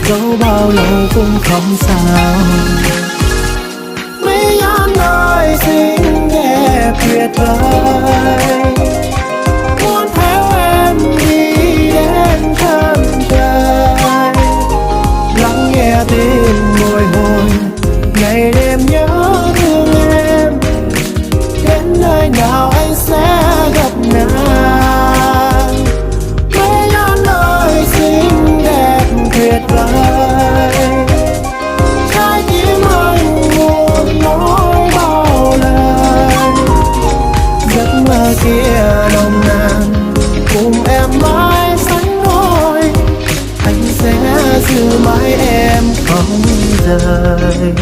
dẫu bao lâu cũng không sao. Mỹ An ơi xinh đẹp tuyệt vời, muốn theo em đi đến chân trời, lắng nghe tim bồi hồi ngày đêm nhớ thương em, đến nơi nào anh sẽ gặp nàng. Mỹ An ơi xinh đẹp tuyệt vời, trái tim anh muốn nói bao lời, giấc mơ kia nồng nàn cùng em mãi sánh đôi, anh sẽ giữ mãi em không rời.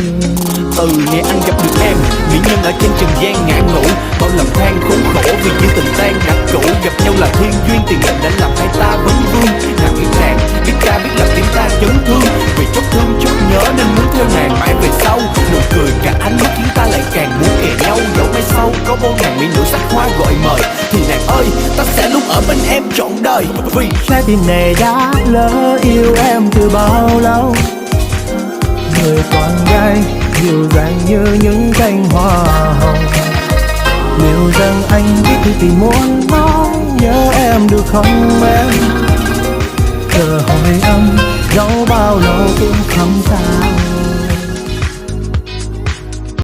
Ngày anh gặp được em, mỹ nhân ở trên trần gian ngã ngủ, bao lầm than khốn khổ vì những tình tan đã cũ. Gặp nhau là thiên duyên, tiền mệnh đã làm hai ta vấn vương. Nàng biết nàng, biết ca biết làm tim ta chấn thương, vì chốc thương chốc nhớ nên muốn theo nàng mãi về sau. Nụ cười cả ánh mắt khiến ta lại càng muốn kề nhau. Dẫu mai sau có bao ngàn mỹ nữ sắc hoa gọi mời, thì nàng ơi ta sẽ luôn ở bên em trọn đời. Vì trái tim này đã lỡ yêu em từ bao lâu, người con gái dịu dàng như những cánh hoa hồng. Liệu rằng anh biết thì muốn nói nhớ em được không em? Giờ hồi âm dẫu bao lâu cũng không xa.